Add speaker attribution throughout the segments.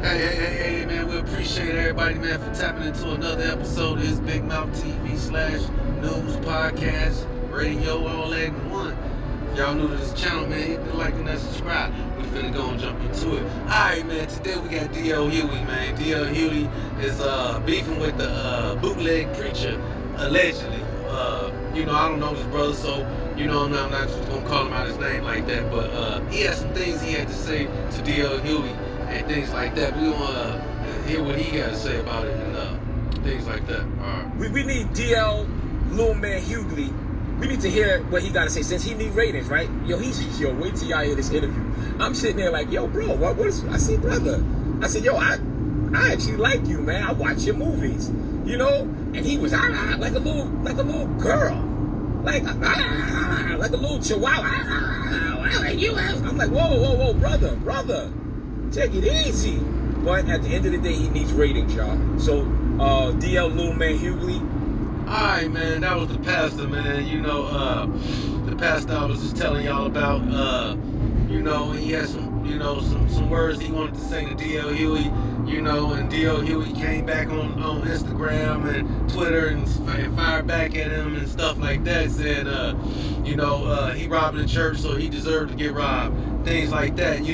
Speaker 1: Hey, man, we appreciate everybody, man, for tapping into another episode of this Big Mouff TV / news podcast, radio, all that in one. If y'all new to this channel, man, hit the like and that subscribe. We finna go and jump into it. Alright, man, today we got D.L. Hughley, man. D.L. Hughley is beefing with the bootleg preacher, allegedly. I don't know this brother, so, I'm not just gonna call him out his name like that, but he had some things he had to say to D.L. Hughley and things like that. We want to hear what he got to say about it and things like that. All right.
Speaker 2: We need D.L. Little Man Hughley. We need to hear what he got to say since he need ratings, right? Yo, wait till y'all hear this interview. I'm sitting there like, yo, bro, what is? I said, brother. I said, yo, I actually like you, man. I watch your movies, And he was like a little girl, like a little chihuahua. Like you. I'm like, whoa, brother. Take it easy. But at the end of the day, he needs ratings, y'all. So, D.L. Little Man Hughley.
Speaker 1: Alright, man, that was the pastor, man. The pastor I was just telling y'all about. He had some words he wanted to say to D.L. Hughley. And D.L. Hughley came back on Instagram and Twitter and fired back at him and stuff like that. Said, he robbed the church, so he deserved to get robbed. Things like that,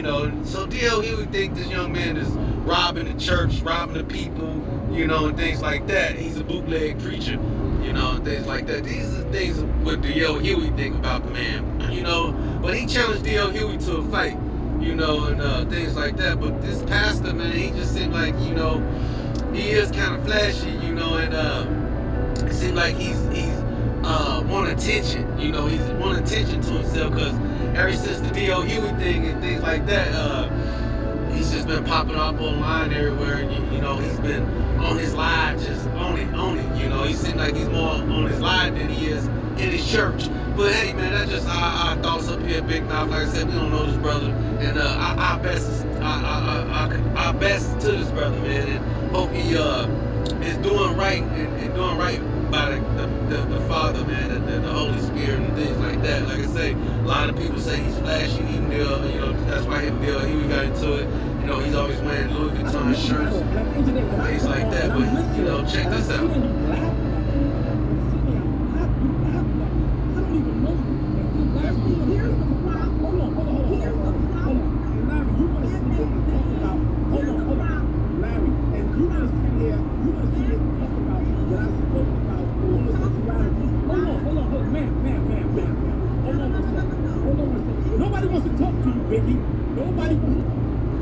Speaker 1: So D.L. Hughley thinks this young man is robbing the church, robbing the people, and things like that. He's a bootleg preacher, and things like that. These are things what D.L. Hughley think about the man, But he challenged D.L. Hughley to a fight, and things like that. But this pastor, man, he just seemed like, he is kind of flashy, and it seemed like he's want attention, he's want attention to himself, because ever since the D.L. Hughley thing and things like that, he's just been popping up online everywhere, and he's been on his live, just on it, he seems like he's more on his live than he is in his church. But hey, man, that's just our thoughts up here, Big Mouff. Like I said, we don't know this brother, and our best to this brother, man, and hope he is doing right and doing right by the Father, man, the Holy Spirit and things like that. Like I say, a lot of people say he's flashy, even that's why him Bill, he got into it. He's always wearing Louis Vuitton shirts, things like that. But check this out.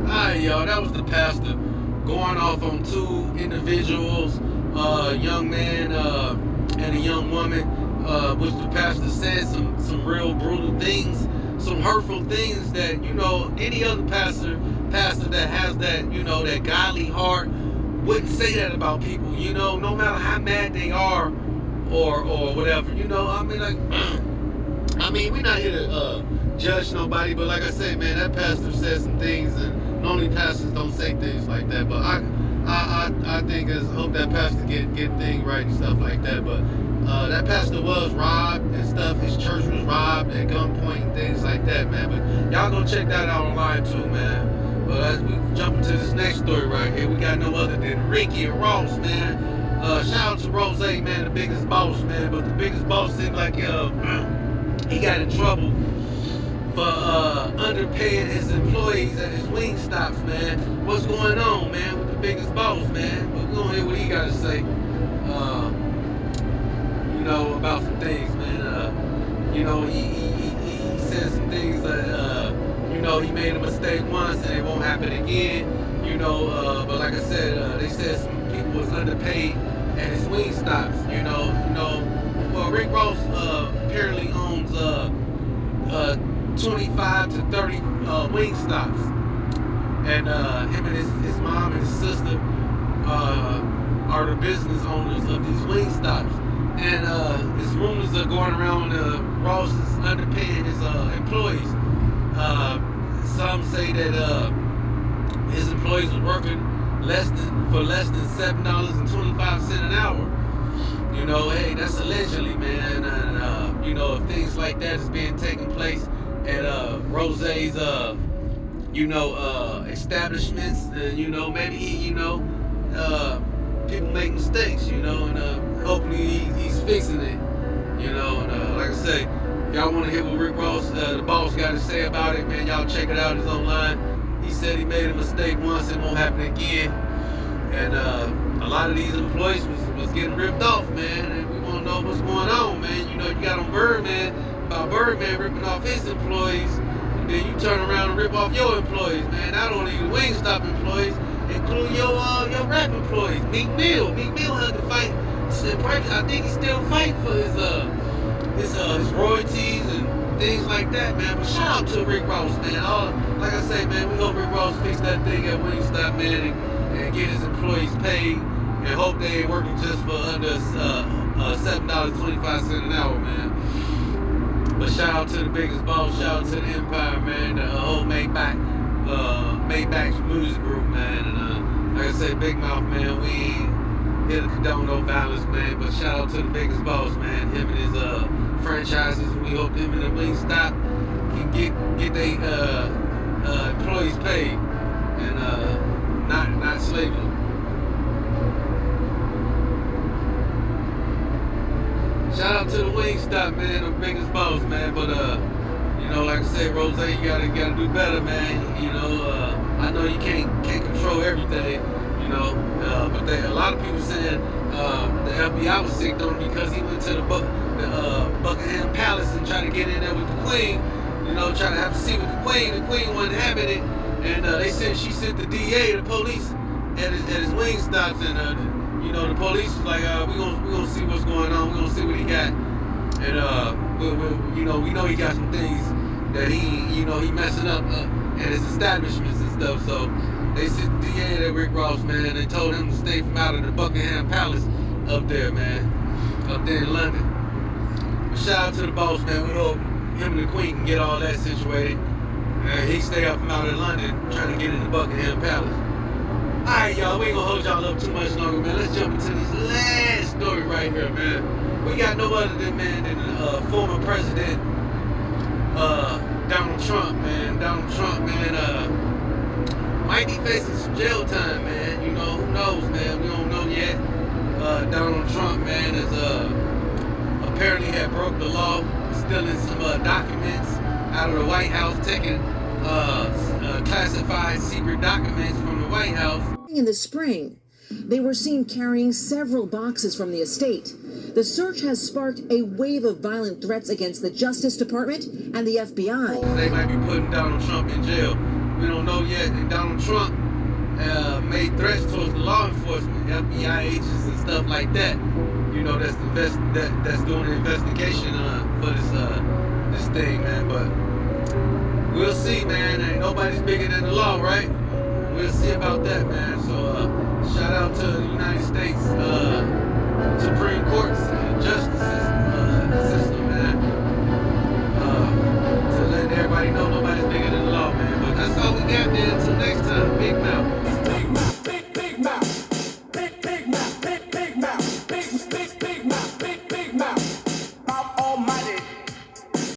Speaker 1: Alright, y'all, that was the pastor going off on two individuals, a young man and a young woman, which the pastor said some real brutal things, some hurtful things that, any other pastor that has that, that godly heart wouldn't say that about people, no matter how mad they are or whatever, we're not here to judge nobody, but like I said, man, that pastor said some things, and normally pastors don't say things like that, but I think I hope that pastor get things right and stuff like that. But that pastor was robbed and stuff. His church was robbed at gunpoint and things like that, man. But y'all go check that out online too, man. But as we jump into this next story right here, we got no other than Ricky and Ross, man. Shout out to Rose, man, the biggest boss, man. But the biggest boss seemed like he got in trouble for underpaying his employees at his wingstops, man. What's going on, man, with the biggest boss, man? But we're gonna hear what he got to say, about some things, man. He said some things that, he made a mistake once and it won't happen again, but like I said, they said some people was underpaid at his wingstops, well, Rick Ross apparently owns 25 to 30 wingstops, and him and his mom and his sister are the business owners of these wingstops, and his rumors are going around Ross is underpaying his employees. Some say that his employees are working less than $7.25 an hour. Hey, that's allegedly, man, and if things like that is being taken place at Rose's establishments, and maybe people make mistakes, and hopefully he's fixing it, and like I say, if y'all want to hear what Rick Ross, the boss, got to say about it, man, y'all check it out. It's online. He said he made a mistake once, it won't happen again, and a lot of these employees was getting ripped off, man, and we want to know what's going on, man. You got on Birdman about Birdman ripping off his employees, and then you turn around and rip off your employees, man. Not only the Wingstop employees, including your rap employees. Meek Mill had to fight. I think he's still fighting for his royalties and things like that, man. But shout out to Rick Ross, man. Like I say, man, we hope Rick Ross fix that thing at Wingstop, man, and get his employees paid, and hope they ain't working just for under $7.25 an hour, man. But shout out to the biggest boss, shout out to the Empire, man, the whole Maybach's music group, man, and like I say, Big Mouth, man, we ain't here to condone no violence, man, but shout out to the biggest boss, man, him and his franchises. We hope him and the Wingstop can get their employees paid and not slave them. Shout out to the Wingstop, man, the biggest boss, man. But like I said, Rose, you gotta do better, man. I know you can't control everything, but a lot of people saying the FBI was sick on him because he went to the Buckingham Palace and tried to get in there with the Queen, trying to have a seat with the Queen. The Queen wasn't having it, and she sent the DA, the police, at his Wingstops, and the police was like, we gonna see what's going on. We gonna see what he got, and we know he got some things that he messing up at his establishments and stuff. So they sent the DA at Rick Ross, man, and they told him to stay from out of the Buckingham Palace up there, man, up there in London. But shout out to the boss, man. We hope him and the Queen can get all that situated, and he stay up from out of London trying to get in the Buckingham Palace. Alright, y'all, we ain't gonna hold y'all up too much longer, man. Let's jump into this last story right here, man. We got no other than former president Donald Trump, man. Donald Trump, man, might be facing some jail time, man. Who knows, man? We don't know yet. Donald Trump, man, is apparently had broke the law, stealing some documents out of the White House, taking classified secret documents from the White House.
Speaker 3: In the spring, they were seen carrying several boxes from the estate. The search has sparked a wave of violent threats against the Justice Department and the FBI.
Speaker 1: They might be putting Donald Trump in jail. We don't know yet. And Donald Trump made threats towards the law enforcement, FBI agents and stuff like that. That's doing the investigation for this thing, man. But we'll see, man. Ain't nobody's bigger than the law, right? We'll see about that, man. So shout out to the United States Supreme Courts and justice system, man. To let everybody know nobody's bigger than the law, man. But that's all we got, man. Until next time, Big Mouth.